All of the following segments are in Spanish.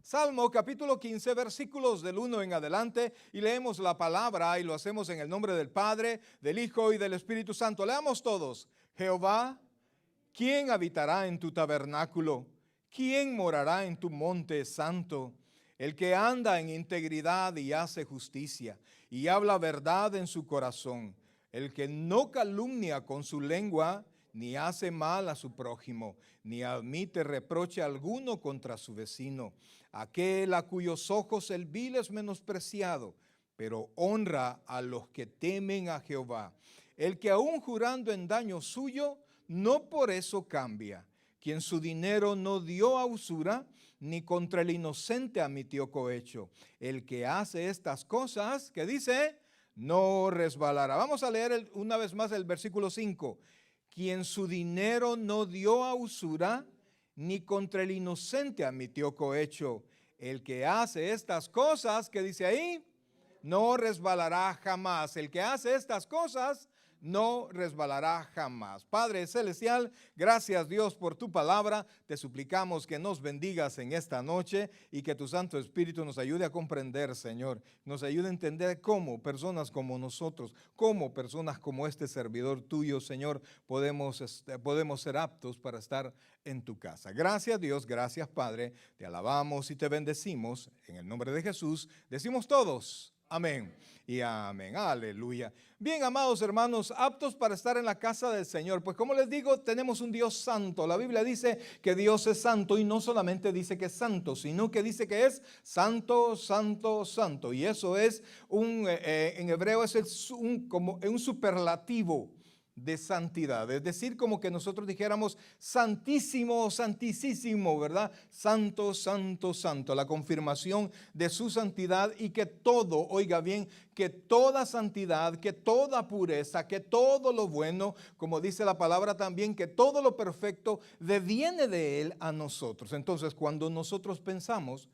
Salmo capítulo 15, versículos del 1 en adelante, y leemos la palabra y lo hacemos en el nombre del Padre, del Hijo y del Espíritu Santo. Leamos todos. Jehová, ¿quién habitará en tu tabernáculo? ¿Quién morará en tu monte santo? El que anda en integridad y hace justicia y habla verdad en su corazón. El que no calumnia con su lengua, ni hace mal a su prójimo, ni admite reproche alguno contra su vecino. Aquel a cuyos ojos el vil es menospreciado, pero honra a los que temen a Jehová. El que aún jurando en daño suyo, no por eso cambia. Quien su dinero no dio a usura, ni contra el inocente admitió cohecho. El que hace estas cosas, ¿qué dice? No resbalará. Vamos a leer una vez más el versículo 5. Quien su dinero no dio a usura, ni contra el inocente admitió cohecho. El que hace estas cosas, ¿qué dice ahí? No resbalará jamás. El que hace estas cosas no resbalará jamás. Padre Celestial, gracias Dios por tu palabra. Te suplicamos que nos bendigas en esta noche y que tu Santo Espíritu nos ayude a comprender, Señor. Nos ayude a entender cómo personas como nosotros, cómo personas como este servidor tuyo, Señor, podemos ser aptos para estar en tu casa. Gracias Dios, gracias Padre. Te alabamos y te bendecimos. En el nombre de Jesús, decimos todos. Amén y amén. Aleluya. Bien, amados hermanos, aptos para estar en la casa del Señor. Pues como les digo, tenemos un Dios santo. La Biblia dice que Dios es santo y no solamente dice que es santo, sino que dice que es santo, santo, santo. Y eso es en hebreo es como un superlativo de santidad, es decir, como que nosotros dijéramos santísimo, santísimo, ¿verdad? Santo, santo, santo, la confirmación de su santidad y que todo, oiga bien, que toda santidad, que toda pureza, que todo lo bueno, como dice la palabra también, que todo lo perfecto deviene de Él a nosotros. Entonces, cuando nosotros pensamos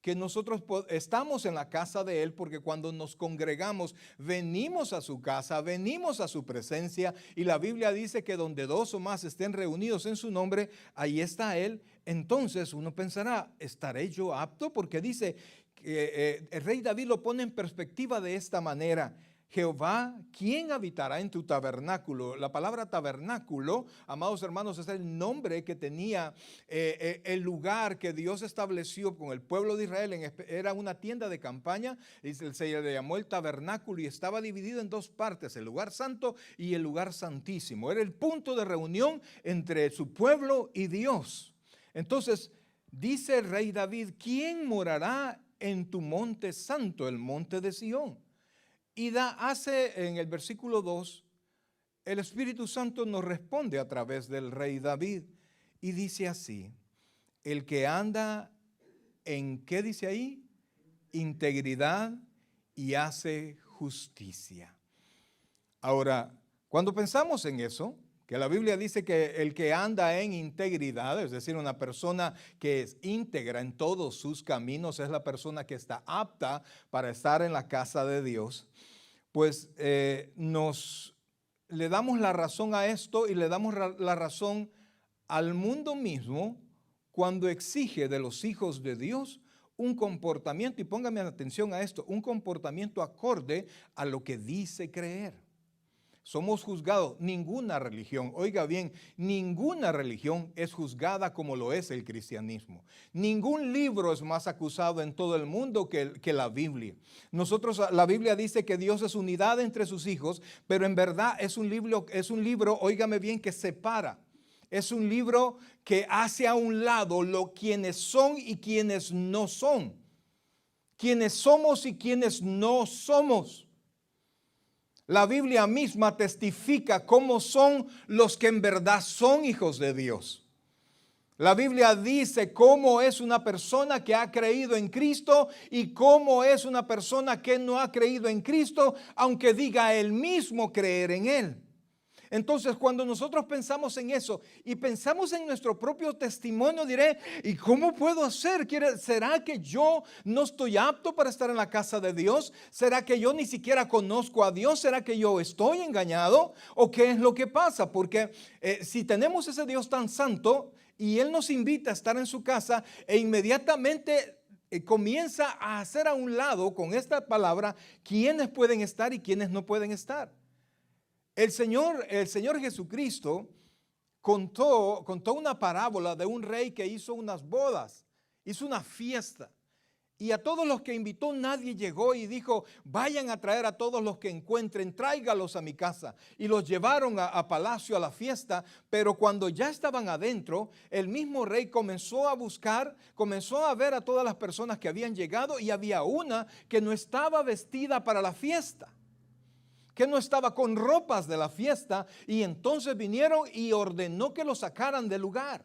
que nosotros estamos en la casa de Él, porque cuando nos congregamos, venimos a su casa, venimos a su presencia, y la Biblia dice que donde dos o más estén reunidos en su nombre, ahí está Él. Entonces uno pensará, ¿estaré yo apto? Porque dice que el rey David lo pone en perspectiva de esta manera. Jehová, ¿quién habitará en tu tabernáculo? La palabra tabernáculo, amados hermanos, es el nombre que tenía el lugar que Dios estableció con el pueblo de Israel. Era una tienda de campaña y se le llamó el tabernáculo y estaba dividido en dos partes, el lugar santo y el lugar santísimo. Era el punto de reunión entre su pueblo y Dios. Entonces, dice el rey David, ¿quién morará en tu monte santo, el monte de Sión? Y hace en el versículo 2, el Espíritu Santo nos responde a través del rey David y dice así, el que anda en, ¿qué dice ahí? Integridad y hace justicia. Ahora, cuando pensamos en eso, que la Biblia dice que el que anda en integridad, es decir, una persona que es íntegra en todos sus caminos, es la persona que está apta para estar en la casa de Dios, pues le damos la razón a esto y le damos la razón al mundo mismo cuando exige de los hijos de Dios un comportamiento, y póngame atención a esto, un comportamiento acorde a lo que dice creer. Somos juzgados, ninguna religión, oiga bien, ninguna religión es juzgada como lo es el cristianismo. Ningún libro es más acusado en todo el mundo que la Biblia. La Biblia dice que Dios es unidad entre sus hijos, pero en verdad es un libro, óigame bien, que separa. Es un libro que hace a un lado quienes son y quienes no son. Quienes somos y quienes no somos. La Biblia misma testifica cómo son los que en verdad son hijos de Dios. La Biblia dice cómo es una persona que ha creído en Cristo y cómo es una persona que no ha creído en Cristo, aunque diga él mismo creer en Él. Entonces, cuando nosotros pensamos en eso y pensamos en nuestro propio testimonio, diré, ¿y cómo puedo hacer? ¿Será que yo no estoy apto para estar en la casa de Dios? ¿Será que yo ni siquiera conozco a Dios? ¿Será que yo estoy engañado? ¿O qué es lo que pasa? Porque si tenemos ese Dios tan santo y Él nos invita a estar en su casa e inmediatamente comienza a hacer a un lado con esta palabra quiénes pueden estar y quiénes no pueden estar. El Señor Jesucristo contó una parábola de un rey que hizo unas bodas, hizo una fiesta. Y a todos los que invitó nadie llegó y dijo, vayan a traer a todos los que encuentren, tráigalos a mi casa. Y los llevaron a palacio a la fiesta, pero cuando ya estaban adentro, el mismo rey comenzó a buscar, comenzó a ver a todas las personas que habían llegado y había una que no estaba vestida para la fiesta, que no estaba con ropas de la fiesta, y entonces vinieron y ordenó que lo sacaran del lugar.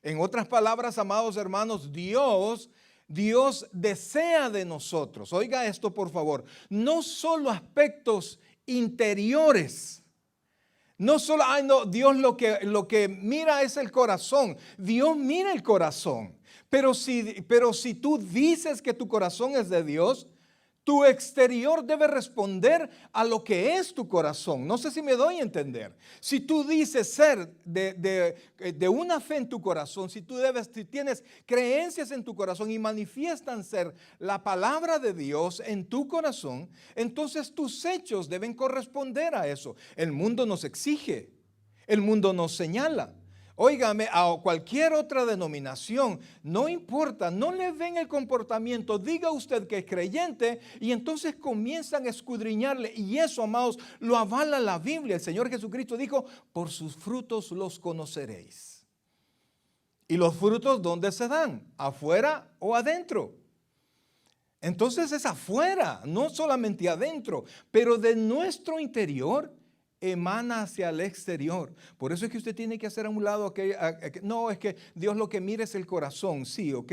En otras palabras, amados hermanos, Dios desea de nosotros, oiga esto por favor, no solo aspectos interiores, no solo, no, Dios lo que mira es el corazón, Dios mira el corazón, pero si tú dices que tu corazón es de Dios, tu exterior debe responder a lo que es tu corazón. No sé si me doy a entender. Si tú dices ser de una fe en tu corazón, si tienes creencias en tu corazón y manifiestan ser la palabra de Dios en tu corazón, entonces tus hechos deben corresponder a eso. El mundo nos exige, el mundo nos señala. Óigame, a cualquier otra denominación, no importa, no le ven el comportamiento, diga usted que es creyente y entonces comienzan a escudriñarle, y eso, amados, lo avala la Biblia. El Señor Jesucristo dijo, por sus frutos los conoceréis. ¿Y los frutos dónde se dan? ¿Afuera o adentro? Entonces es afuera, no solamente adentro, pero de nuestro interior emana hacia el exterior. Por eso es que usted tiene que hacer a un lado no, es que Dios lo que mira es el corazón. Sí, ok,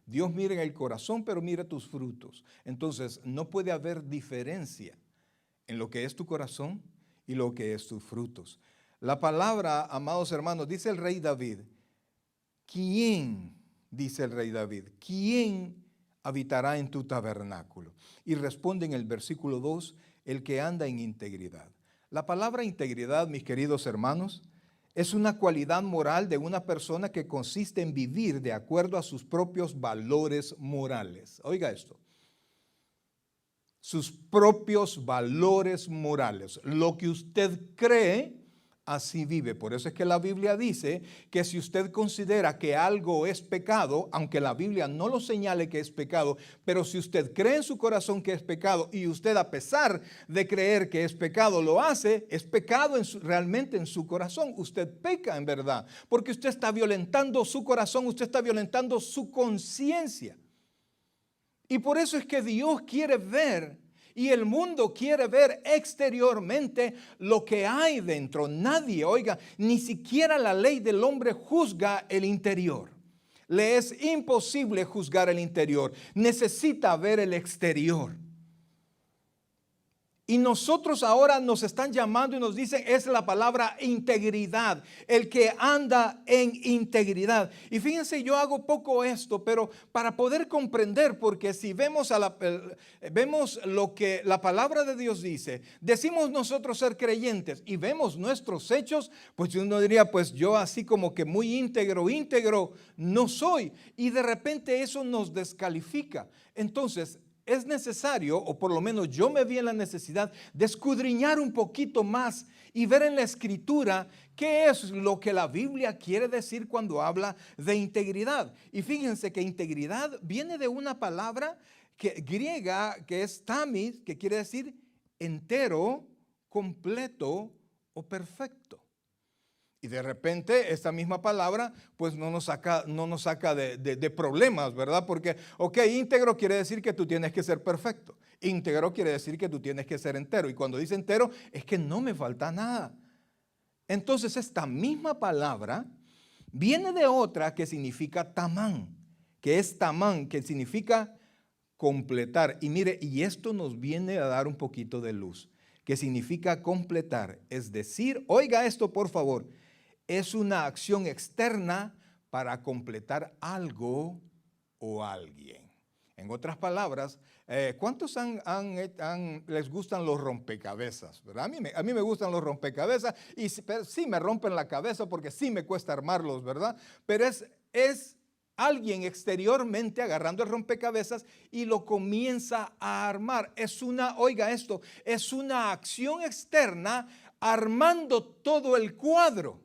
Dios mira en el corazón, pero mira tus frutos. Entonces no puede haber diferencia en lo que es tu corazón y lo que es tus frutos. La palabra, amados hermanos, dice el rey David, ¿quién? Dice el rey David, ¿quién habitará en tu tabernáculo? Y responde en el versículo 2, el que anda en integridad. La palabra integridad, mis queridos hermanos, es una cualidad moral de una persona que consiste en vivir de acuerdo a sus propios valores morales. Oiga esto. Sus propios valores morales. Lo que usted cree, así vive. Por eso es que la Biblia dice que si usted considera que algo es pecado, aunque la Biblia no lo señale que es pecado, pero si usted cree en su corazón que es pecado y usted, a pesar de creer que es pecado, lo hace, es pecado realmente en su corazón. Usted peca en verdad, porque usted está violentando su corazón, usted está violentando su conciencia. Y por eso es que Dios quiere ver, y el mundo quiere ver exteriormente lo que hay dentro. Nadie, oiga, ni siquiera la ley del hombre juzga el interior. Le es imposible juzgar el interior. Necesita ver el exterior. Y nosotros ahora nos están llamando y nos dicen, es la palabra integridad, el que anda en integridad. Y fíjense, yo hago poco esto, pero para poder comprender, porque si vemos lo que la palabra de Dios dice, decimos nosotros ser creyentes y vemos nuestros hechos, pues uno diría, pues yo así como que muy íntegro no soy. Y de repente eso nos descalifica. Entonces, es necesario, o por lo menos yo me vi en la necesidad de escudriñar un poquito más y ver en la Escritura qué es lo que la Biblia quiere decir cuando habla de integridad. Y fíjense que integridad viene de una palabra griega que es tamis, que quiere decir entero, completo o perfecto. Y de repente esta misma palabra pues no nos saca de problemas, ¿verdad? Porque, ok, íntegro quiere decir que tú tienes que ser perfecto. Íntegro quiere decir que tú tienes que ser entero. Y cuando dice entero es que no me falta nada. Entonces esta misma palabra viene de otra que significa tamán, que significa completar. Y mire, y esto nos viene a dar un poquito de luz, que significa completar. Es decir, oiga esto por favor, es una acción externa para completar algo o alguien. En otras palabras, ¿cuántos les gustan los rompecabezas? ¿Verdad? A mí me gustan los rompecabezas y sí me rompen la cabeza porque sí me cuesta armarlos, ¿verdad? Pero es alguien exteriormente agarrando el rompecabezas y lo comienza a armar. Oiga esto, es una acción externa armando todo el cuadro.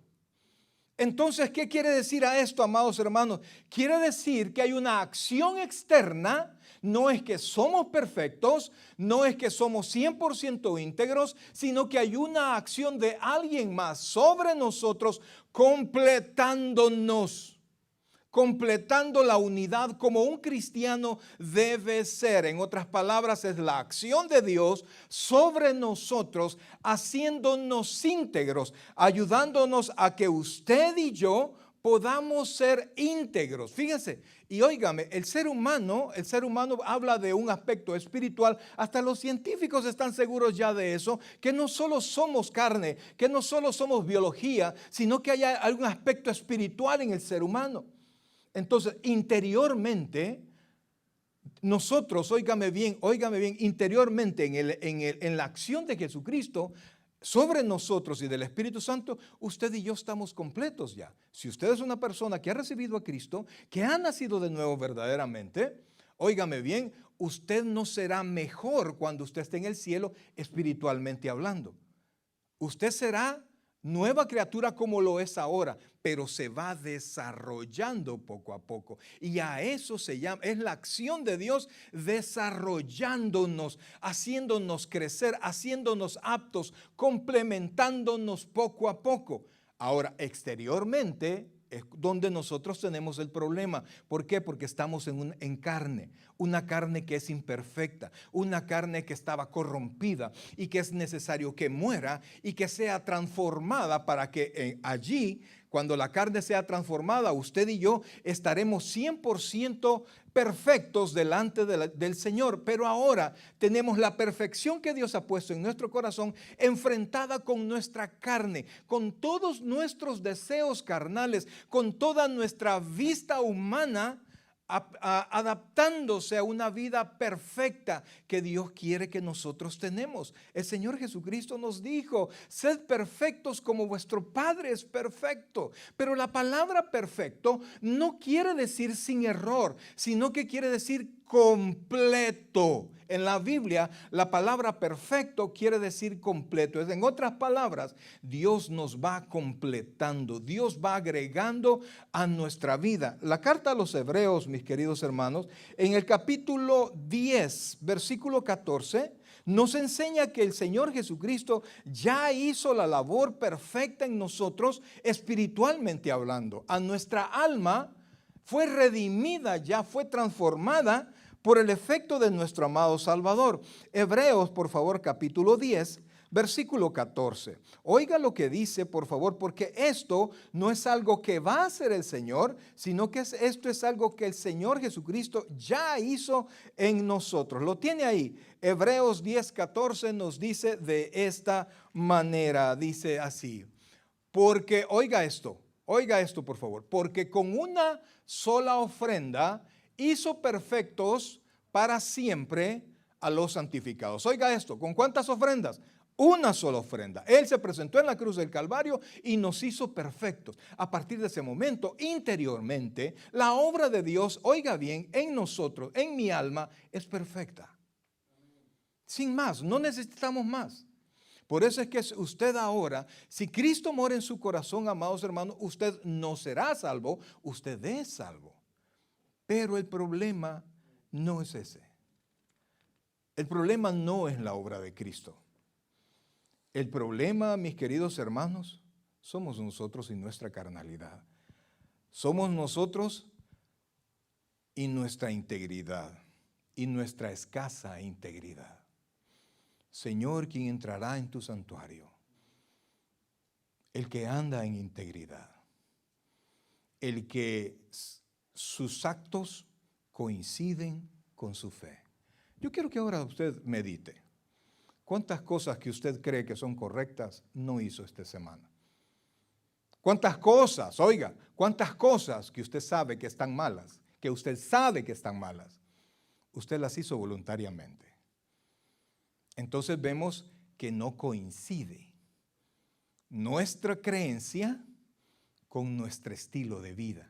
Entonces, ¿qué quiere decir a esto, amados hermanos? Quiere decir que hay una acción externa. No es que somos perfectos, no es que somos 100% íntegros, sino que hay una acción de alguien más sobre nosotros completándonos, completando la unidad como un cristiano debe ser. En otras palabras, es la acción de Dios sobre nosotros, haciéndonos íntegros, ayudándonos a que usted y yo podamos ser íntegros. Fíjense, y óigame, el ser humano habla de un aspecto espiritual. Hasta los científicos están seguros ya de eso, que no solo somos carne, que no solo somos biología, sino que hay algún aspecto espiritual en el ser humano. Entonces, interiormente, nosotros, óigame bien, interiormente en la acción de Jesucristo sobre nosotros y del Espíritu Santo, usted y yo estamos completos ya. Si usted es una persona que ha recibido a Cristo, que ha nacido de nuevo verdaderamente, óigame bien, usted no será mejor cuando usted esté en el cielo espiritualmente hablando. Usted será nueva criatura como lo es ahora, pero se va desarrollando poco a poco. Y a eso se llama, es la acción de Dios desarrollándonos, haciéndonos crecer, haciéndonos aptos, complementándonos poco a poco. Ahora, exteriormente es donde nosotros tenemos el problema. ¿Por qué? Porque estamos en carne, una carne que es imperfecta, una carne que estaba corrompida y que es necesario que muera y que sea transformada para que allí, cuando la carne sea transformada, usted y yo estaremos 100% perfectos delante del Señor. Pero ahora tenemos la perfección que Dios ha puesto en nuestro corazón enfrentada con nuestra carne, con todos nuestros deseos carnales, con toda nuestra vista humana, adaptándose a una vida perfecta que Dios quiere que nosotros tenemos. El Señor Jesucristo nos dijo: sed perfectos como vuestro Padre es perfecto. Pero la palabra perfecto no quiere decir sin error, sino que quiere decir completo. En la Biblia, la palabra perfecto quiere decir completo. En otras palabras, Dios nos va completando, Dios va agregando a nuestra vida. La carta a los Hebreos, mis queridos hermanos, en el capítulo 10, versículo 14, nos enseña que el Señor Jesucristo ya hizo la labor perfecta en nosotros, espiritualmente hablando. A nuestra alma fue redimida, ya fue transformada por el efecto de nuestro amado Salvador. Hebreos, por favor, capítulo 10, versículo 14. Oiga lo que dice, por favor, porque esto no es algo que va a hacer el Señor, sino que esto es algo que el Señor Jesucristo ya hizo en nosotros. Lo tiene ahí. Hebreos 10, 14 nos dice de esta manera, dice así: porque, oiga esto, por favor, porque con una sola ofrenda hizo perfectos para siempre a los santificados. Oiga esto, ¿con cuántas ofrendas? Una sola ofrenda. Él se presentó en la cruz del Calvario y nos hizo perfectos. A partir de ese momento, interiormente, la obra de Dios, oiga bien, en nosotros, en mi alma, es perfecta. Sin más, no necesitamos más. Por eso es que usted ahora, si Cristo mora en su corazón, amados hermanos, usted no será salvo, usted es salvo. Pero el problema no es ese. El problema no es la obra de Cristo. El problema, mis queridos hermanos, somos nosotros y nuestra carnalidad. Somos nosotros y nuestra integridad y nuestra escasa integridad. Señor, ¿quién entrará en tu santuario? El que anda en integridad, el que sus actos coinciden con su fe. Yo quiero que ahora usted medite. ¿Cuántas cosas que usted cree que son correctas no hizo esta semana? ¿Cuántas cosas, oiga, cuántas cosas que usted sabe que están malas, que usted sabe que están malas, usted las hizo voluntariamente? Entonces vemos que no coincide nuestra creencia con nuestro estilo de vida.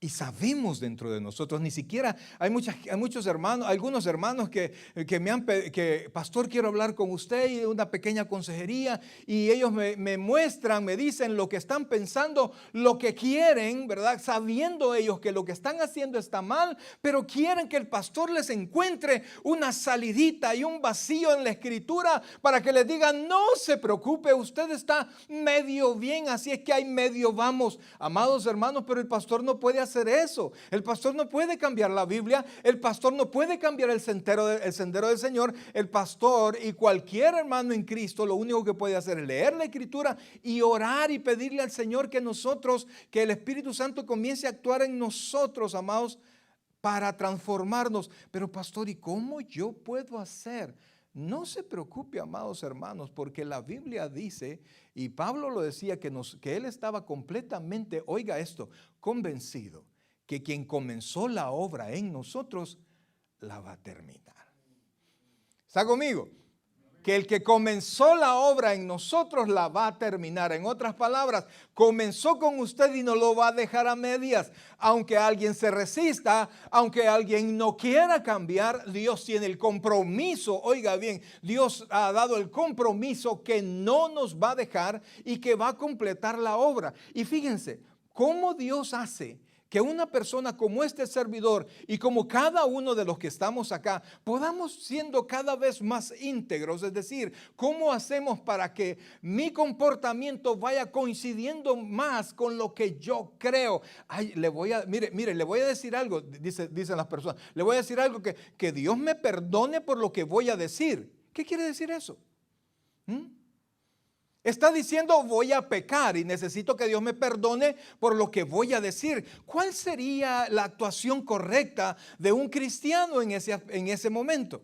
Y sabemos dentro de nosotros, ni siquiera hay muchos hermanos, algunos hermanos que pastor, quiero hablar con usted y una pequeña consejería, y ellos me muestran, me dicen lo que están pensando, lo que quieren, ¿verdad? Sabiendo ellos que lo que están haciendo está mal, pero quieren que el pastor les encuentre una salidita y un vacío en la escritura para que les digan, no se preocupe, usted está medio bien, así es que hay medio vamos. Amados hermanos, pero el pastor no puede hacer eso. El pastor no puede cambiar la Biblia, el pastor no puede cambiar el sendero del Señor. El pastor y cualquier hermano en Cristo lo único que puede hacer es leer la escritura y orar y pedirle al Señor que el Espíritu Santo comience a actuar en nosotros, amados, para transformarnos. Pero pastor, ¿y cómo yo puedo hacer? No se preocupe, amados hermanos, porque la Biblia dice, y Pablo lo decía, que él estaba completamente, oiga esto, convencido que quien comenzó la obra en nosotros, la va a terminar. ¿Está conmigo? Que el que comenzó la obra en nosotros la va a terminar. En otras palabras, comenzó con usted y no lo va a dejar a medias. Aunque alguien se resista, aunque alguien no quiera cambiar, Dios tiene el compromiso. Oiga bien, Dios ha dado el compromiso que no nos va a dejar y que va a completar la obra. Y fíjense, cómo Dios hace que una persona como este servidor y como cada uno de los que estamos acá podamos siendo cada vez más íntegros, es decir, ¿cómo hacemos para que mi comportamiento vaya coincidiendo más con lo que yo creo? Ay, le voy a decir algo, dicen las personas, le voy a decir algo que Dios me perdone por lo que voy a decir. ¿Qué quiere decir eso? Está diciendo voy a pecar y necesito que Dios me perdone por lo que voy a decir. ¿Cuál sería la actuación correcta de un cristiano en ese momento?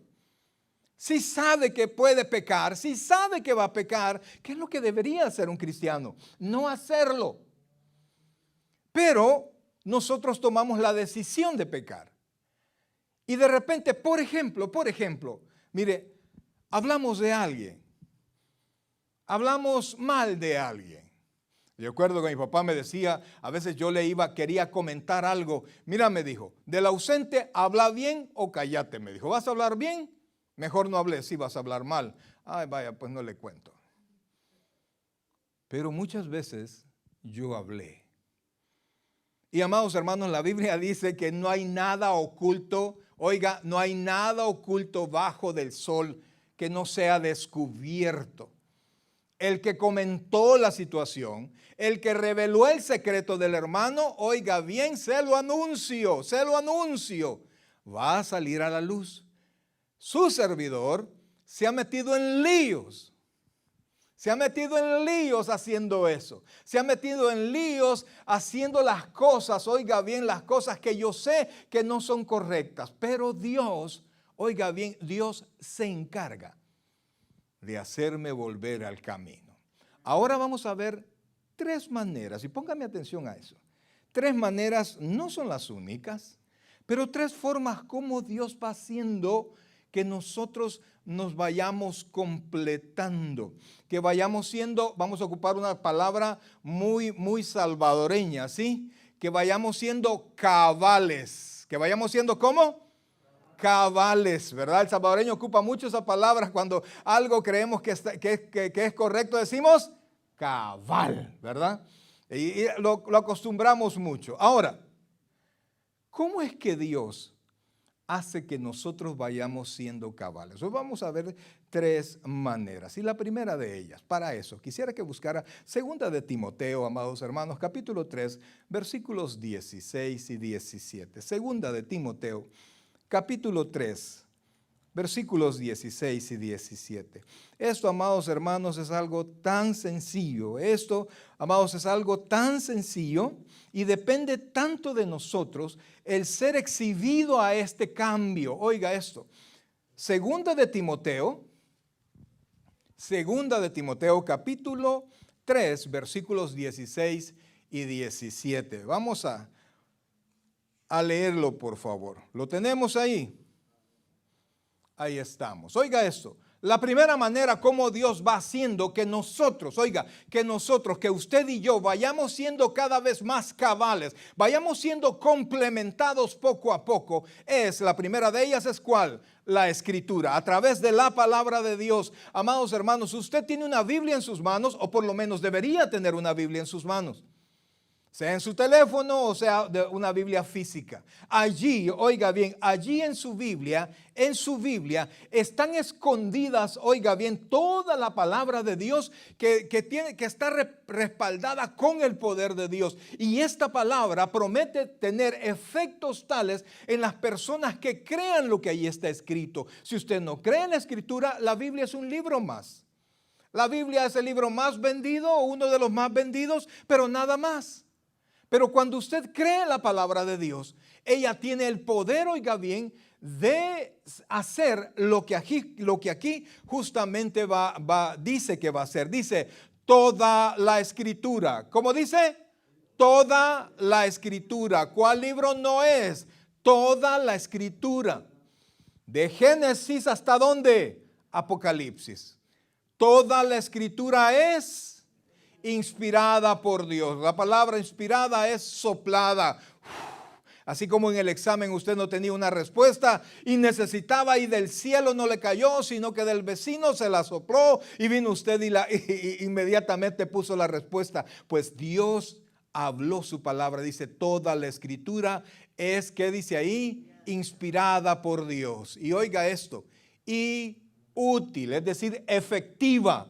Si sabe que puede pecar, si sabe que va a pecar, ¿qué es lo que debería hacer un cristiano? No hacerlo. Pero nosotros tomamos la decisión de pecar. Y de repente, por ejemplo, mire, hablamos de alguien. Hablamos mal de alguien. Yo recuerdo que mi papá me decía, a veces yo quería comentar algo. Mira, me dijo, del ausente, habla bien o cállate. Me dijo, ¿vas a hablar bien? Mejor no hables, si vas a hablar mal. Ay, vaya, pues no le cuento. Pero muchas veces yo hablé. Y amados hermanos, la Biblia dice que no hay nada oculto. Oiga, no hay nada oculto bajo del sol que no sea descubierto. El que comentó la situación, el que reveló el secreto del hermano, oiga bien, se lo anuncio, va a salir a la luz. Su servidor se ha metido en líos, haciendo eso, se ha metido en líos haciendo las cosas, oiga bien, las cosas que yo sé que no son correctas, pero Dios, oiga bien, Dios se encarga de hacerme volver al camino. Ahora vamos a ver 3 maneras, y póngame atención a eso. 3 maneras, no son las únicas, pero 3 formas como Dios va haciendo que nosotros nos vayamos completando, que vayamos siendo, vamos a ocupar una palabra muy, muy salvadoreña, ¿sí? Que vayamos siendo cabales, que vayamos siendo ¿cómo? Cabales, ¿verdad? El salvadoreño ocupa mucho esa palabra cuando algo creemos que es correcto, decimos cabal, ¿verdad? Y lo acostumbramos mucho. Ahora, ¿cómo es que Dios hace que nosotros vayamos siendo cabales? Hoy vamos a ver 3 maneras. Y la primera de ellas, para eso, quisiera que buscara 2 de Timoteo, amados hermanos, capítulo 3, versículos 16 y 17. 2 de Timoteo, capítulo 3, versículos 16 y 17. Esto, amados hermanos, es algo tan sencillo. Esto, amados, es algo tan sencillo y depende tanto de nosotros el ser exhibido a este cambio. Oiga esto. 2 de Timoteo, capítulo 3, versículos 16 y 17. Vamos a leerlo, por favor. ¿Lo tenemos ahí? Ahí estamos. Oiga esto. La primera manera como Dios va haciendo que nosotros, oiga, que usted y yo vayamos siendo cada vez más cabales, vayamos siendo complementados poco a poco, la primera de ellas es ¿cuál? La Escritura, a través de la palabra de Dios. Amados hermanos, usted tiene una Biblia en sus manos, o por lo menos debería tener una Biblia en sus manos. Sea en su teléfono o sea de una Biblia física. Allí, oiga bien, allí en su Biblia están escondidas, oiga bien, toda la palabra de Dios que está respaldada con el poder de Dios. Y esta palabra promete tener efectos tales en las personas que crean lo que ahí está escrito. Si usted no cree en la Escritura, la Biblia es un libro más. La Biblia es el libro más vendido, uno de los más vendidos, pero nada más. Pero cuando usted cree la palabra de Dios, ella tiene el poder, oiga bien, de hacer lo que aquí justamente dice que va a hacer. Dice, toda la Escritura. ¿Cómo dice? Toda la Escritura. ¿Cuál libro no es? Toda la Escritura. De Génesis hasta ¿dónde? Apocalipsis. Toda la Escritura es inspirada por Dios. La palabra inspirada es soplada. Así como en el examen usted no tenía una respuesta y necesitaba y del cielo no le cayó, sino que del vecino se la sopló y vino usted y inmediatamente puso la respuesta. Pues Dios habló su palabra. Dice, toda la Escritura es, ¿qué dice ahí? Inspirada por Dios. Y oiga esto, y útil, es decir, efectiva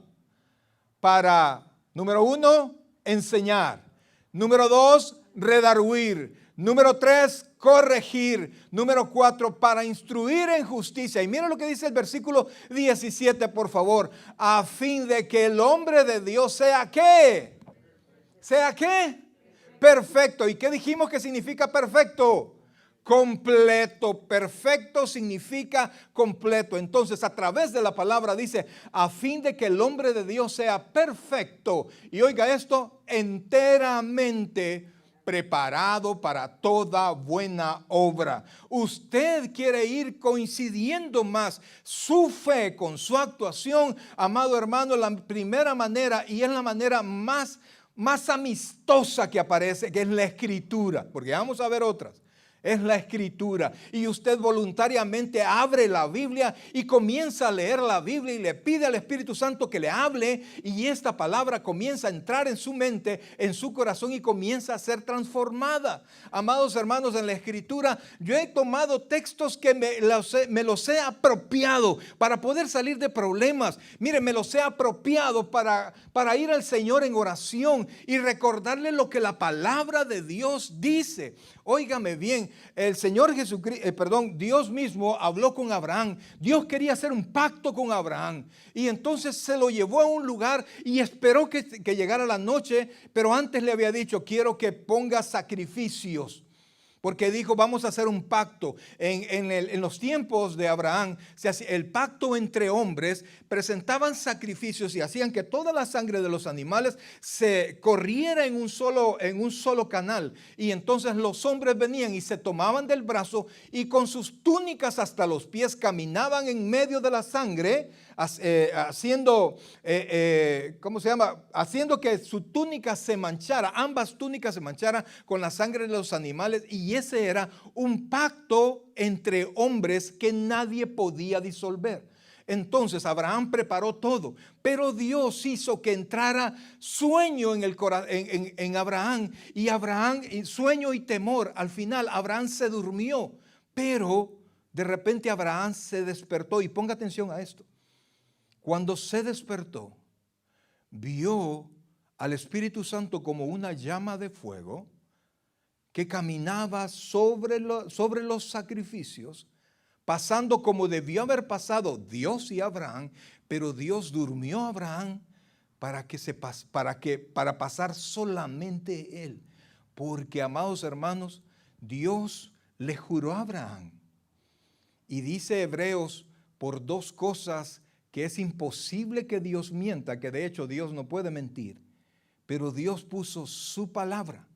para, número 1, enseñar. Número 2, redarguir. Número 3, corregir. Número 4, para instruir en justicia. Y mira lo que dice el versículo 17, por favor. A fin de que el hombre de Dios sea ¿qué? ¿Sea qué? Perfecto. ¿Y qué dijimos que significa perfecto? Completo. Perfecto significa completo. Entonces, a través de la palabra dice, a fin de que el hombre de Dios sea perfecto. Y oiga esto, enteramente preparado para toda buena obra. Usted quiere ir coincidiendo más su fe con su actuación, amado hermano, la primera manera, y es la manera más amistosa que aparece, que es la Escritura, porque vamos a ver otras. Es la Escritura, y usted voluntariamente abre la Biblia y comienza a leer la Biblia y le pide al Espíritu Santo que le hable, y esta palabra comienza a entrar en su mente, en su corazón, y comienza a ser transformada. Amados hermanos, en la Escritura yo he tomado textos que me los he apropiado para poder salir de problemas. Mire, me los he apropiado para ir al Señor en oración y recordarle lo que la palabra de Dios dice. Óigame bien, el Señor Jesucristo, Dios mismo habló con Abraham. Dios quería hacer un pacto con Abraham, y entonces se lo llevó a un lugar y esperó que llegara la noche, pero antes le había dicho, quiero que ponga sacrificios. Porque dijo, vamos a hacer un pacto. En los tiempos de Abraham, el pacto entre hombres, presentaban sacrificios y hacían que toda la sangre de los animales se corriera en un solo canal. Y entonces los hombres venían y se tomaban del brazo y con sus túnicas hasta los pies caminaban en medio de la sangre, haciendo que su túnica se manchara, ambas túnicas se mancharan con la sangre de los animales, y ese era un pacto entre hombres que nadie podía disolver. Entonces Abraham preparó todo, pero Dios hizo que entrara sueño en Abraham, y sueño y temor. Al final Abraham se durmió, pero de repente Abraham se despertó, y ponga atención a esto. Cuando se despertó, vio al Espíritu Santo como una llama de fuego que caminaba sobre los sacrificios, pasando como debió haber pasado Dios y Abraham, pero Dios durmió a Abraham para pasar solamente él. Porque, amados hermanos, Dios le juró a Abraham, y dice Hebreos, por dos cosas que es imposible que Dios mienta, que de hecho Dios no puede mentir, pero Dios puso su palabra,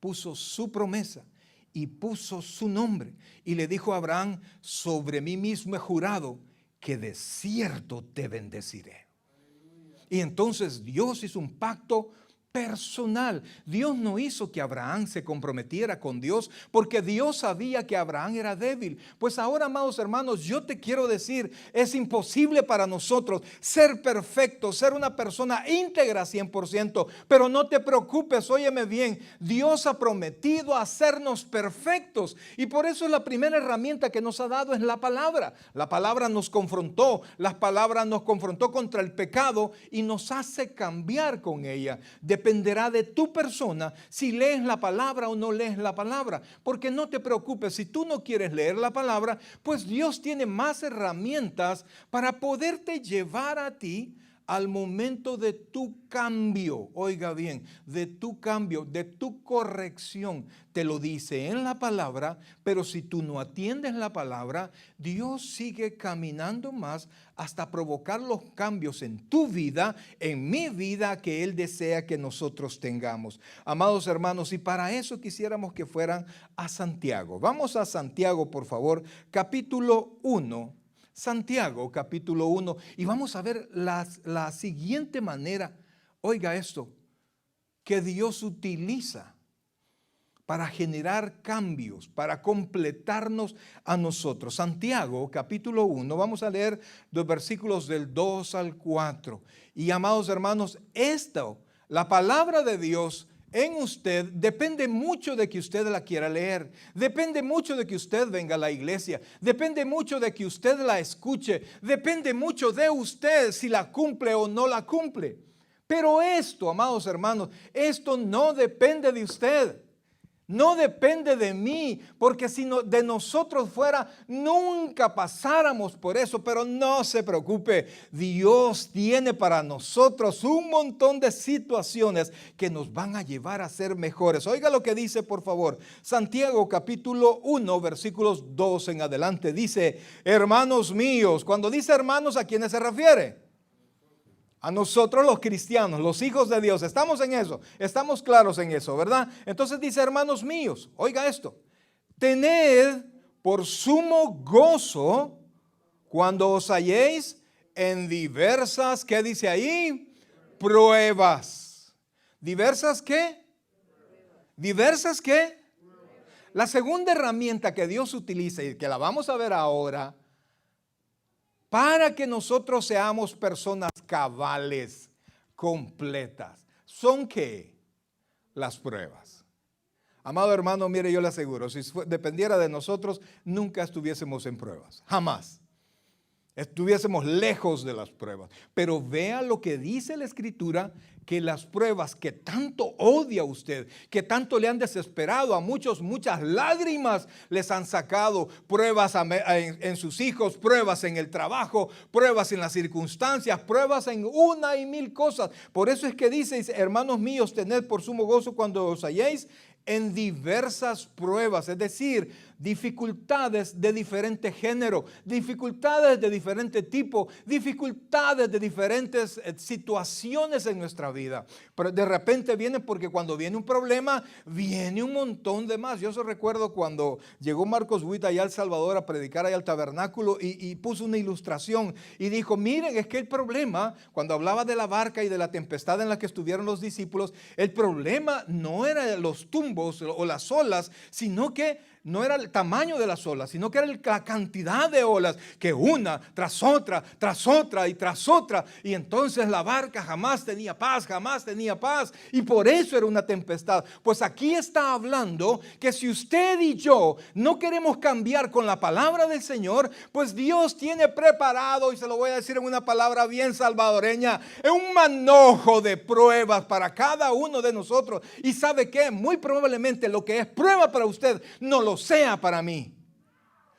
puso su promesa y puso su nombre, y le dijo a Abraham, sobre mí mismo he jurado que de cierto te bendeciré. Y entonces Dios hizo un pacto personal. Dios no hizo que Abraham se comprometiera con Dios porque Dios sabía que Abraham era débil. Pues ahora, amados hermanos, yo te quiero decir, es imposible para nosotros ser perfectos, ser una persona íntegra 100%, pero no te preocupes, óyeme bien, Dios ha prometido hacernos perfectos y por eso la primera herramienta que nos ha dado es la palabra. La palabra nos confrontó, la palabra nos confrontó contra el pecado y nos hace cambiar con ella. Dependerá de tu persona si lees la palabra o no lees la palabra. Porque no te preocupes, si tú no quieres leer la palabra, pues Dios tiene más herramientas para poderte llevar a ti al momento de tu cambio. Oiga bien, de tu cambio, de tu corrección. Te lo dice en la palabra, pero si tú no atiendes la palabra, Dios sigue caminando más hasta provocar los cambios en tu vida, en mi vida, que Él desea que nosotros tengamos. Amados hermanos, y para eso quisiéramos que fueran a Santiago. Vamos a Santiago, por favor, capítulo 1. Santiago capítulo 1 y vamos a ver la siguiente manera, oiga esto, que Dios utiliza para generar cambios, para completarnos a nosotros. Santiago capítulo 1, vamos a leer los versículos del 2 al 4. Y amados hermanos, la palabra de Dios en usted depende mucho de que usted la quiera leer, depende mucho de que usted venga a la iglesia, depende mucho de que usted la escuche, depende mucho de usted si la cumple o no la cumple. Pero esto, amados hermanos, esto no depende de usted. No depende de mí, porque si de nosotros fuera, nunca pasáramos por eso. Pero no se preocupe, Dios tiene para nosotros un montón de situaciones que nos van a llevar a ser mejores. Oiga lo que dice, por favor, Santiago capítulo 1, versículos 2 en adelante. Dice, hermanos míos. Cuando dice hermanos, ¿a quiénes se refiere? A nosotros los cristianos, los hijos de Dios, estamos en eso, estamos claros en eso, ¿verdad? Entonces dice, hermanos míos, oiga esto, tened por sumo gozo cuando os halléis en diversas, ¿qué dice ahí? Pruebas. ¿Diversas qué? ¿Diversas qué? La segunda herramienta que Dios utiliza y que la vamos a ver ahora, para que nosotros seamos personas cabales, completas. ¿Son qué? Las pruebas. Amado hermano, mire, yo le aseguro, si dependiera de nosotros, nunca estuviésemos en pruebas. Jamás. Estuviésemos lejos de las pruebas. Pero vea lo que dice la Escritura, que las pruebas que tanto odia usted, que tanto le han desesperado a muchos, muchas lágrimas les han sacado, pruebas en sus hijos, pruebas en el trabajo, pruebas en las circunstancias, pruebas en una y mil cosas. Por eso es que dice, hermanos míos, tened por sumo gozo cuando os halléis en diversas pruebas, es decir, dificultades de diferente género, dificultades de diferente tipo, dificultades de diferentes situaciones en nuestra vida. Pero de repente viene, porque cuando viene un problema, viene un montón de más. Yo recuerdo cuando llegó Marcos Witt allá a El Salvador a predicar allá al tabernáculo y puso una ilustración y dijo, miren, es que el problema, cuando hablaba de la barca y de la tempestad en la que estuvieron los discípulos, el problema no era los tumbos o las olas, sino que no era el tamaño de las olas, sino que era la cantidad de olas, que una tras otra y tras otra, y entonces la barca jamás tenía paz, y por eso era una tempestad. Pues aquí está hablando que si usted y yo no queremos cambiar con la palabra del Señor, pues Dios tiene preparado, y se lo voy a decir en una palabra bien salvadoreña, un manojo de pruebas para cada uno de nosotros. Y ¿sabe qué? Muy probablemente lo que es prueba para usted no lo sea para mí.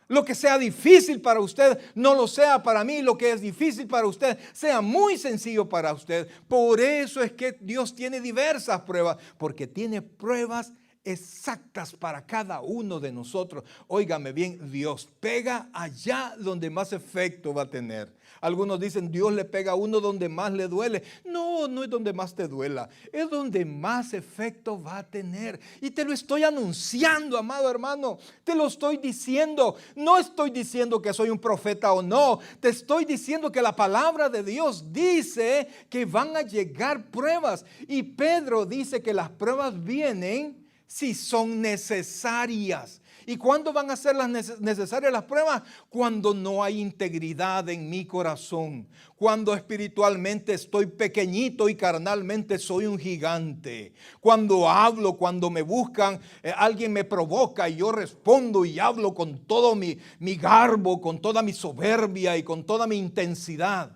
Lo que sea difícil para usted no lo sea para mí. Lo que es difícil para usted sea muy sencillo para usted. Por eso es que Dios tiene diversas pruebas, porque tiene pruebas exactas para cada uno de nosotros. Óigame bien, Dios pega allá donde más efecto va a tener. Algunos dicen, Dios le pega a uno donde más le duele. No, no es donde más te duela, es donde más efecto va a tener. Y te lo estoy anunciando, amado hermano, te lo estoy diciendo. No estoy diciendo que soy un profeta o no, te estoy diciendo que la palabra de Dios dice que van a llegar pruebas. Y Pedro dice que las pruebas vienen si son necesarias. ¿Y cuándo van a ser las necesarias las pruebas? Cuando no hay integridad en mi corazón. Cuando espiritualmente estoy pequeñito y carnalmente soy un gigante. Cuando hablo, cuando me buscan, alguien me provoca y yo respondo y hablo con todo mi garbo, con toda mi soberbia y con toda mi intensidad.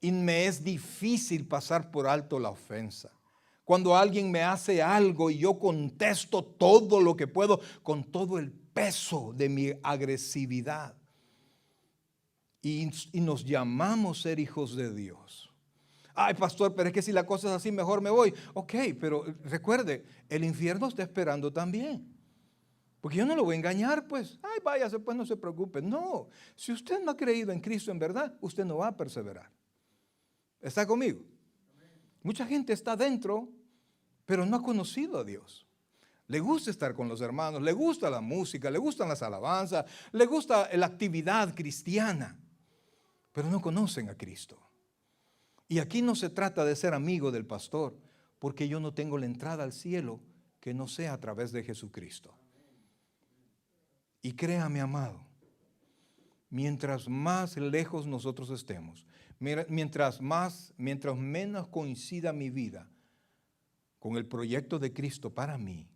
Y me es difícil pasar por alto la ofensa. Cuando alguien me hace algo y yo contesto todo lo que puedo con todo el peso de mi agresividad. Y nos llamamos ser hijos de Dios. Ay, pastor, pero es que si la cosa es así, mejor me voy. Ok, pero recuerde, el infierno está esperando también. Porque yo no lo voy a engañar, pues. Ay, váyase, pues no se preocupe. No, si usted no ha creído en Cristo en verdad, usted no va a perseverar. ¿Está conmigo? Mucha gente está dentro, pero no ha conocido a Dios. Le gusta estar con los hermanos, le gusta la música, le gustan las alabanzas, le gusta la actividad cristiana, pero no conocen a Cristo. Y aquí no se trata de ser amigo del pastor, porque yo no tengo la entrada al cielo que no sea a través de Jesucristo. Y créame, amado, mientras más lejos nosotros estemos, mientras menos coincida mi vida con el proyecto de Cristo para mí,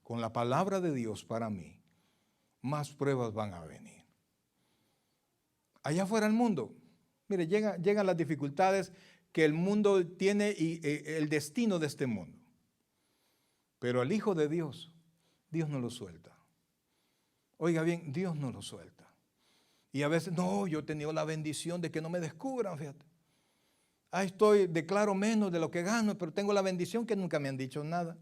con la palabra de Dios para mí, más pruebas van a venir. Allá afuera el mundo, mire, llegan las dificultades que el mundo tiene y el destino de este mundo. Pero al Hijo de Dios, Dios no lo suelta. Oiga bien, Dios no lo suelta. Y a veces, no, yo he tenido la bendición de que no me descubran, fíjate. Ahí declaro menos de lo que gano, pero tengo la bendición que nunca me han dicho nada.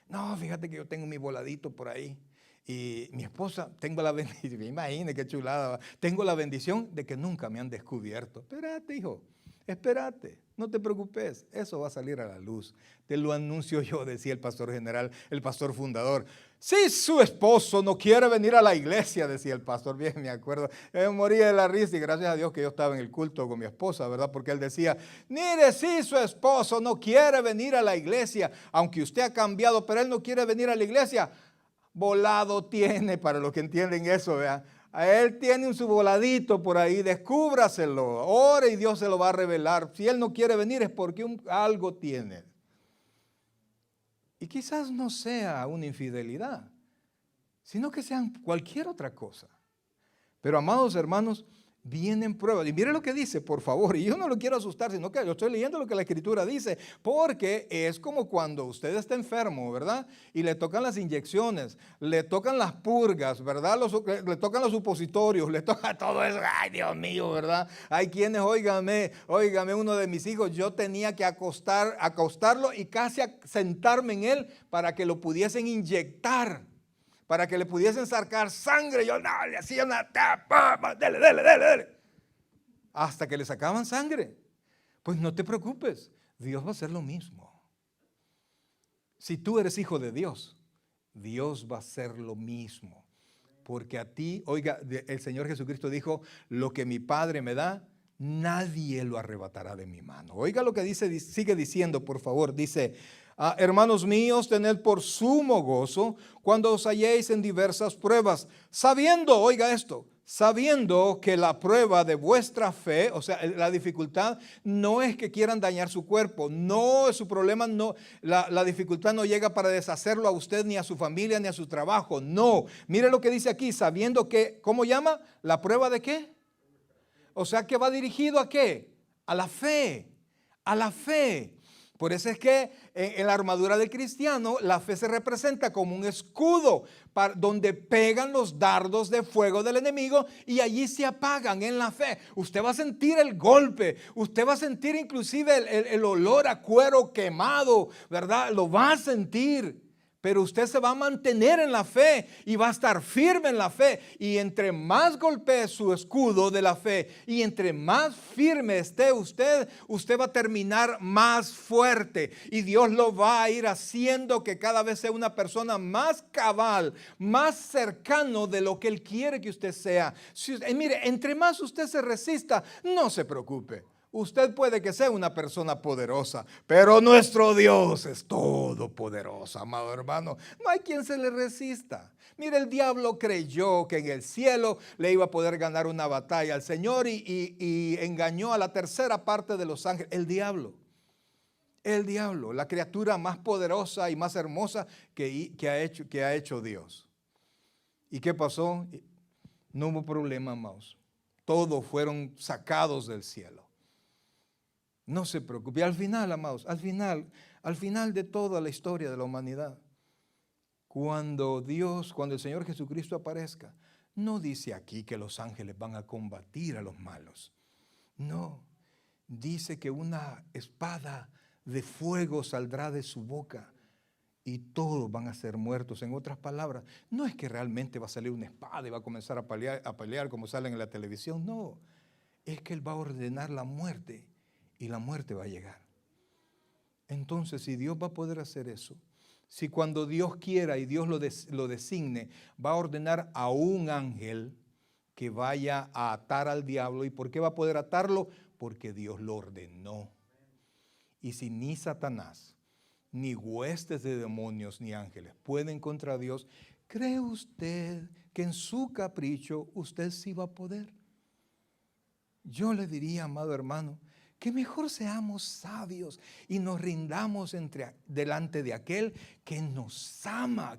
No, fíjate que yo tengo mi voladito por ahí. Y mi esposa, tengo la bendición, imagínate qué chulada, tengo la bendición de que nunca me han descubierto. Espérate, hijo, espérate, no te preocupes, eso va a salir a la luz. Te lo anuncio yo, decía el pastor general, el pastor fundador. Si su esposo no quiere venir a la iglesia, decía el pastor, bien me acuerdo, me moría de la risa y gracias a Dios que yo estaba en el culto con mi esposa, ¿verdad? Porque él decía, mire, si su esposo no quiere venir a la iglesia, aunque usted ha cambiado, pero él no quiere venir a la iglesia, volado tiene, para los que entienden eso, ¿verdad? A él tiene su voladito por ahí, descúbraselo, ore y Dios se lo va a revelar. Si él no quiere venir es porque algo tiene. Y quizás no sea una infidelidad, sino que sean cualquier otra cosa. Pero amados hermanos, vienen pruebas. Y mire lo que dice, por favor. Y yo no lo quiero asustar, sino que yo estoy leyendo lo que la Escritura dice. Porque es como cuando usted está enfermo, ¿verdad? Y le tocan las inyecciones, le tocan las purgas, ¿verdad? Le tocan los supositorios, le toca todo eso. Ay, Dios mío, ¿verdad? Hay quienes, óigame, uno de mis hijos, yo tenía que acostarlo y casi sentarme en él para que lo pudiesen inyectar, para que le pudiesen sacar sangre. Yo no, le hacía una tapa, dele. Hasta que le sacaban sangre. Pues no te preocupes, Dios va a hacer lo mismo. Si tú eres hijo de Dios, Dios va a hacer lo mismo. Porque a ti, oiga, el Señor Jesucristo dijo, lo que mi Padre me da, nadie lo arrebatará de mi mano. Oiga lo que dice, sigue diciendo, por favor, dice, hermanos míos, tened por sumo gozo cuando os halléis en diversas pruebas, sabiendo, oiga esto, sabiendo que la prueba de vuestra fe, o sea, la dificultad no es que quieran dañar su cuerpo, no, su problema no, la dificultad no llega para deshacerlo a usted, ni a su familia, ni a su trabajo, no. Mire lo que dice aquí, sabiendo que, ¿cómo llama? ¿La prueba de qué? O sea, que va dirigido a qué? A la fe, a la fe. Por eso es que en la armadura del cristiano la fe se representa como un escudo donde pegan los dardos de fuego del enemigo y allí se apagan en la fe. Usted va a sentir el golpe, usted va a sentir inclusive el olor a cuero quemado, ¿verdad? Lo va a sentir. Pero usted se va a mantener en la fe y va a estar firme en la fe. Y entre más golpee su escudo de la fe y entre más firme esté usted, usted va a terminar más fuerte. Y Dios lo va a ir haciendo que cada vez sea una persona más cabal, más cercano de lo que Él quiere que usted sea. Mire, entre más usted se resista, no se preocupe. Usted puede que sea una persona poderosa, pero nuestro Dios es todopoderoso, amado hermano. No hay quien se le resista. Mire, el diablo creyó que en el cielo le iba a poder ganar una batalla al Señor y engañó a la tercera parte de los ángeles. El diablo, la criatura más poderosa y más hermosa que ha hecho Dios. ¿Y qué pasó? No hubo problema, amados. Todos fueron sacados del cielo. No se preocupe. Y al final, amados, al final de toda la historia de la humanidad, cuando el Señor Jesucristo aparezca, no dice aquí que los ángeles van a combatir a los malos. No, dice que una espada de fuego saldrá de su boca y todos van a ser muertos. En otras palabras, no es que realmente va a salir una espada y va a comenzar a pelear como salen en la televisión. No, es que Él va a ordenar la muerte. Y la muerte va a llegar. Entonces, si Dios va a poder hacer eso, si cuando Dios quiera y Dios lo designe, va a ordenar a un ángel que vaya a atar al diablo. ¿Y por qué va a poder atarlo? Porque Dios lo ordenó. Y si ni Satanás, ni huestes de demonios, ni ángeles pueden contra Dios, ¿cree usted que en su capricho usted sí va a poder? Yo le diría, amado hermano, que mejor seamos sabios y nos rindamos delante de aquel que nos ama,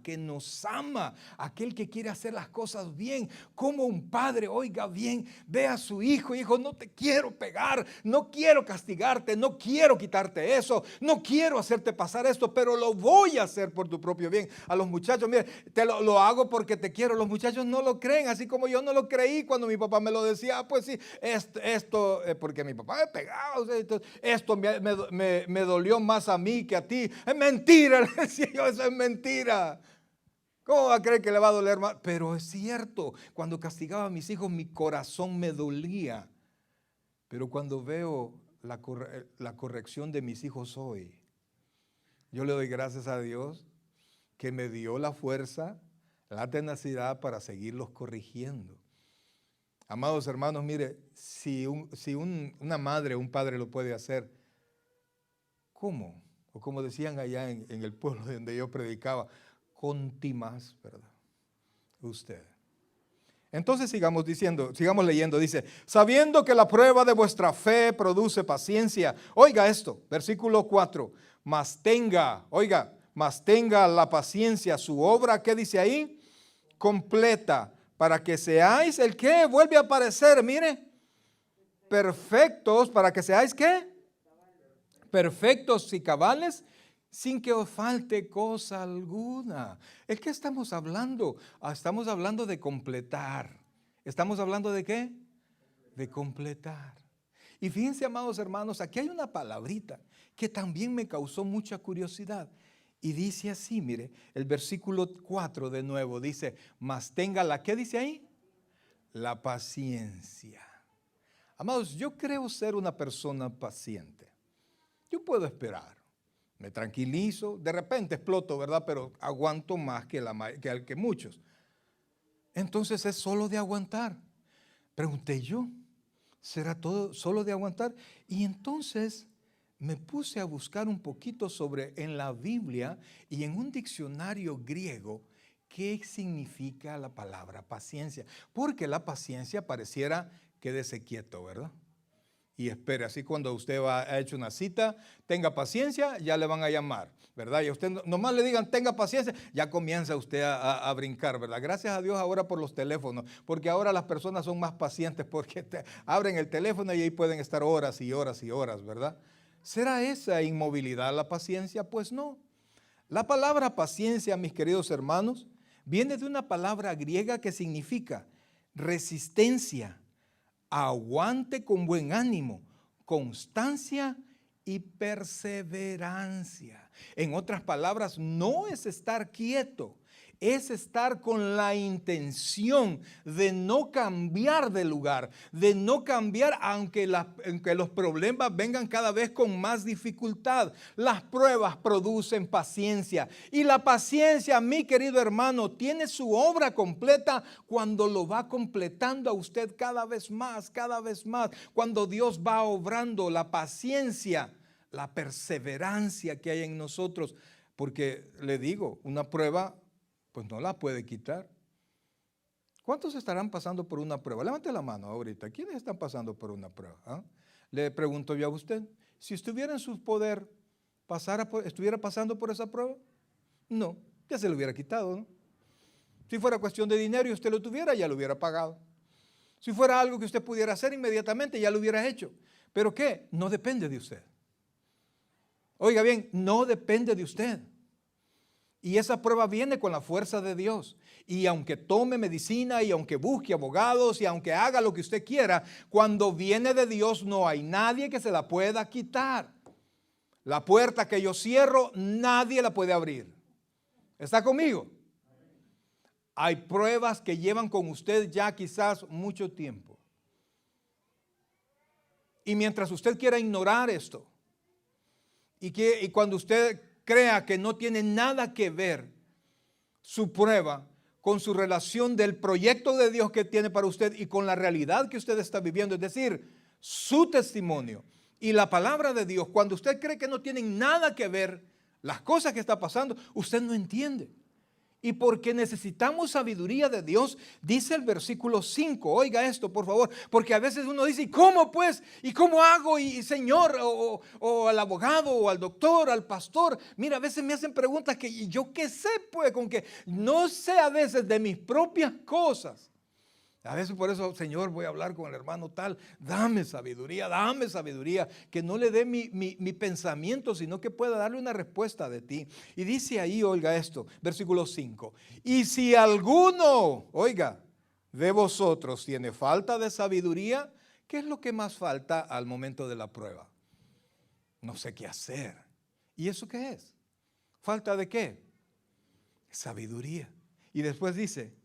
aquel que quiere hacer las cosas bien. Como un padre, oiga bien, ve a su hijo, hijo, no te quiero pegar, no quiero castigarte, no quiero quitarte eso, no quiero hacerte pasar esto, pero lo voy a hacer por tu propio bien. A los muchachos, mire, lo hago porque te quiero. Los muchachos no lo creen, así como yo no lo creí cuando mi papá me lo decía. Pues sí, esto porque mi papá me pegaba. Esto me dolió más a mí que a ti. Es mentira, le decía yo, eso es mentira. ¿Cómo va a creer que le va a doler más? Pero es cierto, cuando castigaba a mis hijos mi corazón me dolía. Pero cuando veo la corrección de mis hijos hoy, yo le doy gracias a Dios que me dio la fuerza, la tenacidad para seguirlos corrigiendo. Amados hermanos, mire, si una madre o un padre lo puede hacer, ¿cómo? O como decían allá en el pueblo donde yo predicaba, conti más, ¿verdad? Usted. Entonces sigamos leyendo, dice, sabiendo que la prueba de vuestra fe produce paciencia. Oiga esto, versículo 4, mas tenga la paciencia su obra, ¿qué dice ahí? Completa. Para que seáis el que vuelve a aparecer, mire, perfectos, para que seáis ¿qué? Perfectos y cabales, sin que os falte cosa alguna. ¿Es que estamos hablando? Estamos hablando de completar. ¿Estamos hablando de qué? De completar. Y fíjense, amados hermanos, aquí hay una palabrita que también me causó mucha curiosidad. Y dice así, mire, el versículo 4 de nuevo dice, mas tenga la, ¿qué dice ahí? La paciencia. Amados, yo creo ser una persona paciente. Yo puedo esperar, me tranquilizo, de repente exploto, ¿verdad? Pero aguanto más que muchos. Entonces es solo de aguantar. Pregunté yo, ¿será todo solo de aguantar? Y entonces me puse a buscar un poquito en la Biblia y en un diccionario griego, qué significa la palabra paciencia. Porque la paciencia pareciera quédese quieto, ¿verdad? Y espere, así cuando usted ha hecho una cita, tenga paciencia, ya le van a llamar, ¿verdad? Y a usted nomás le digan, tenga paciencia, ya comienza usted a brincar, ¿verdad? Gracias a Dios ahora por los teléfonos, porque ahora las personas son más pacientes porque abren el teléfono y ahí pueden estar horas y horas y horas, ¿verdad? ¿Será esa inmovilidad la paciencia? Pues no. La palabra paciencia, mis queridos hermanos, viene de una palabra griega que significa resistencia, aguante con buen ánimo, constancia y perseverancia. En otras palabras, no es estar quieto, es estar con la intención de no cambiar de lugar, de no cambiar aunque los problemas vengan cada vez con más dificultad. Las pruebas producen paciencia y la paciencia, mi querido hermano, tiene su obra completa cuando lo va completando a usted cada vez más, cuando Dios va obrando la paciencia, la perseverancia que hay en nosotros. Porque le digo, una prueba pues no la puede quitar. ¿Cuántos estarán pasando por una prueba? Levante la mano ahorita. ¿Quiénes están pasando por una prueba? ¿Ah? Le pregunto yo a usted, si estuviera en su poder, ¿estuviera pasando por esa prueba? No, ya se lo hubiera quitado, ¿no? Si fuera cuestión de dinero y usted lo tuviera, ya lo hubiera pagado. Si fuera algo que usted pudiera hacer inmediatamente, ya lo hubiera hecho. ¿Pero qué? No depende de usted. Oiga bien, no depende de usted. Y esa prueba viene con la fuerza de Dios. Y aunque tome medicina y aunque busque abogados y aunque haga lo que usted quiera, cuando viene de Dios no hay nadie que se la pueda quitar. La puerta que yo cierro, nadie la puede abrir. ¿Está conmigo? Hay pruebas que llevan con usted ya quizás mucho tiempo. Y mientras usted quiera ignorar esto, y cuando usted crea que no tiene nada que ver su prueba con su relación del proyecto de Dios que tiene para usted y con la realidad que usted está viviendo, es decir, su testimonio y la palabra de Dios, cuando usted cree que no tienen nada que ver las cosas que está pasando, usted no entiende. Y porque necesitamos sabiduría de Dios, dice el versículo 5, oiga esto por favor, porque a veces uno dice, ¿y cómo pues? ¿Y cómo hago? Y señor, o al abogado, o al doctor, al pastor, mira, a veces me hacen preguntas que y yo qué sé pues, con que no sé a veces de mis propias cosas. A veces por eso, Señor, voy a hablar con el hermano tal, dame sabiduría, que no le dé mi pensamiento, sino que pueda darle una respuesta de ti. Y dice ahí, oiga esto, versículo 5, y si alguno, oiga, de vosotros tiene falta de sabiduría, ¿qué es lo que más falta al momento de la prueba? No sé qué hacer. ¿Y eso qué es? ¿Falta de qué? Sabiduría. Y después dice,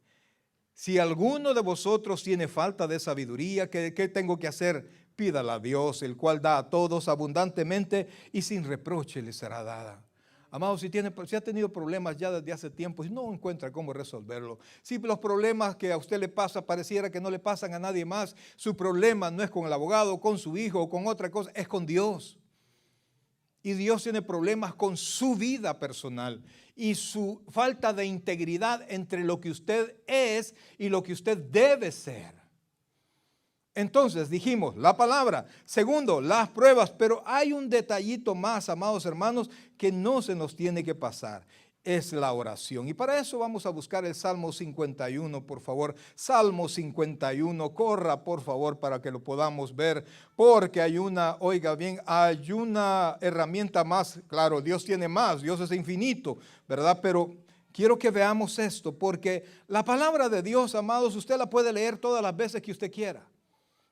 si alguno de vosotros tiene falta de sabiduría, ¿qué tengo que hacer? Pídala a Dios, el cual da a todos abundantemente y sin reproche le será dada. Amado, si ha tenido problemas ya desde hace tiempo y no encuentra cómo resolverlo, si los problemas que a usted le pasa pareciera que no le pasan a nadie más, su problema no es con el abogado, con su hijo o con otra cosa, es con Dios. Y Dios tiene problemas con su vida personal y su falta de integridad entre lo que usted es y lo que usted debe ser. Entonces dijimos la palabra, segundo, las pruebas, pero hay un detallito más, amados hermanos, que no se nos tiene que pasar. Es la oración. Y para eso vamos a buscar el Salmo 51, por favor. Salmo 51, corra, por favor, para que lo podamos ver, porque hay una, oiga bien, hay una herramienta más. Claro, Dios tiene más, Dios es infinito, ¿verdad? Pero quiero que veamos esto, porque la palabra de Dios, amados, usted la puede leer todas las veces que usted quiera.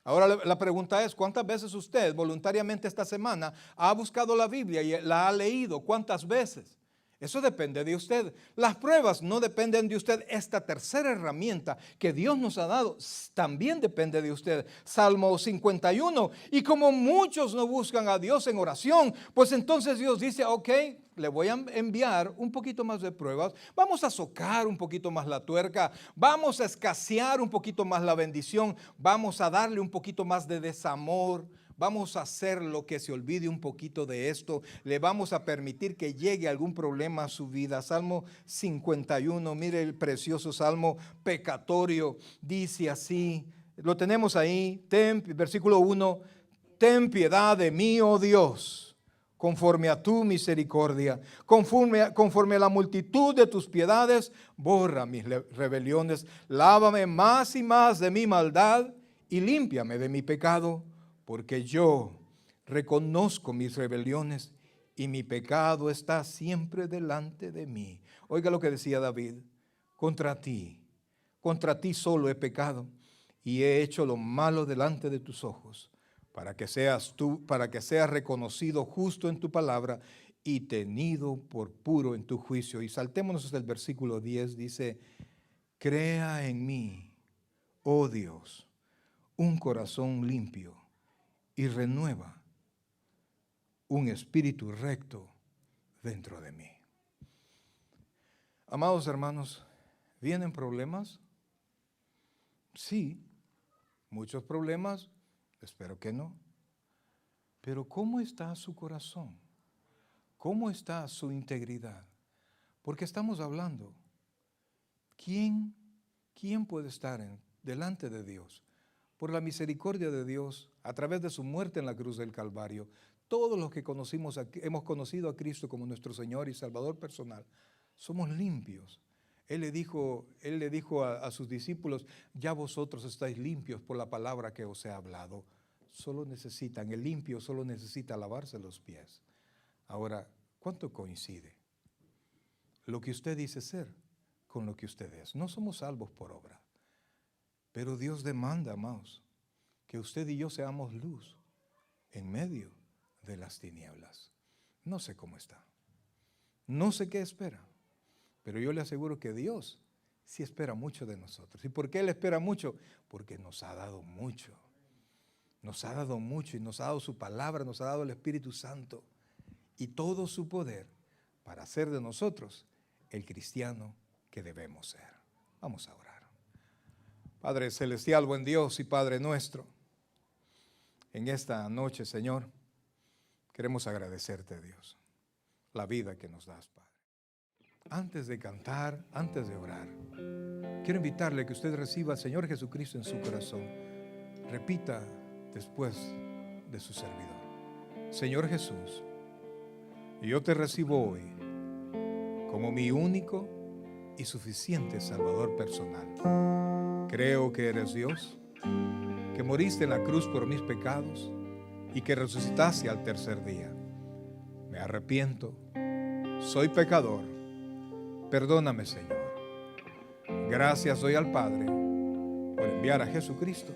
Ahora la pregunta es, ¿cuántas veces usted voluntariamente esta semana ha buscado la Biblia y la ha leído? ¿Cuántas veces? Eso depende de usted. Las pruebas no dependen de usted. Esta tercera herramienta que Dios nos ha dado también depende de usted. Salmo 51. Y como muchos no buscan a Dios en oración, pues entonces Dios dice, ok, le voy a enviar un poquito más de pruebas. Vamos a socar un poquito más la tuerca. Vamos a escasear un poquito más la bendición. Vamos a darle un poquito más de desamor. Vamos a hacer lo que se olvide un poquito de esto. Le vamos a permitir que llegue algún problema a su vida. Salmo 51, mire el precioso salmo pecatorio. Dice así, lo tenemos ahí, versículo 1. Ten piedad de mí, oh Dios, conforme a tu misericordia. Conforme a la multitud de tus piedades, borra mis rebeliones. Lávame más y más de mi maldad y límpiame de mi pecado. Porque yo Reconozco mis rebeliones y mi pecado está siempre delante de mí. Oiga lo que decía David: contra ti solo he pecado y he hecho lo malo delante de tus ojos, para que seas reconocido justo en tu palabra y tenido por puro en tu juicio. Y saltémonos hasta el versículo 10, dice: crea en mí, oh Dios, un corazón limpio y renueva un espíritu recto dentro de mí. Amados hermanos, ¿vienen problemas? Sí, muchos problemas, espero que no. Pero ¿cómo está su corazón? ¿Cómo está su integridad? Porque estamos hablando, ¿quién puede estar delante de Dios? Por la misericordia de Dios, a través de su muerte en la cruz del Calvario, todos los que hemos conocido a Cristo como nuestro Señor y Salvador personal, somos limpios. Él le dijo a sus discípulos: ya vosotros estáis limpios por la palabra que os he hablado. El limpio solo necesita lavarse los pies. Ahora, ¿cuánto coincide lo que usted dice ser con lo que usted es? No somos salvos por obra, pero Dios demanda, amados, que usted y yo seamos luz en medio de las tinieblas. No sé cómo está, no sé qué espera, pero yo le aseguro que Dios sí espera mucho de nosotros. ¿Y por qué Él espera mucho? Porque nos ha dado mucho. Nos ha dado mucho y nos ha dado su palabra, nos ha dado el Espíritu Santo y todo su poder para hacer de nosotros el cristiano que debemos ser. Vamos a orar. Padre celestial, buen Dios y Padre nuestro, en esta noche, Señor, queremos agradecerte, Dios, la vida que nos das, Padre. Antes de cantar, antes de orar, quiero invitarle a que usted reciba al Señor Jesucristo en su corazón. Repita después de su servidor: Señor Jesús, yo te recibo hoy como mi único y suficiente Salvador personal. Creo que eres Dios, que moriste en la cruz por mis pecados y que resucitaste al tercer día. Me arrepiento, soy pecador, perdóname, Señor. Gracias doy al Padre por enviar a Jesucristo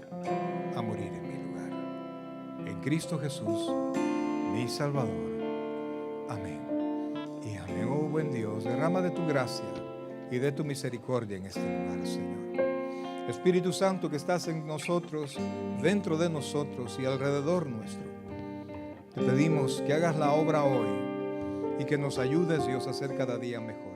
a morir en mi lugar. En Cristo Jesús, mi Salvador. Amén. Y amén. Oh buen Dios, derrama de tu gracia y de tu misericordia en este lugar, Señor. Espíritu Santo, que estás en nosotros, dentro de nosotros y alrededor nuestro, te pedimos que hagas la obra hoy y que nos ayudes, Dios, a ser cada día mejor.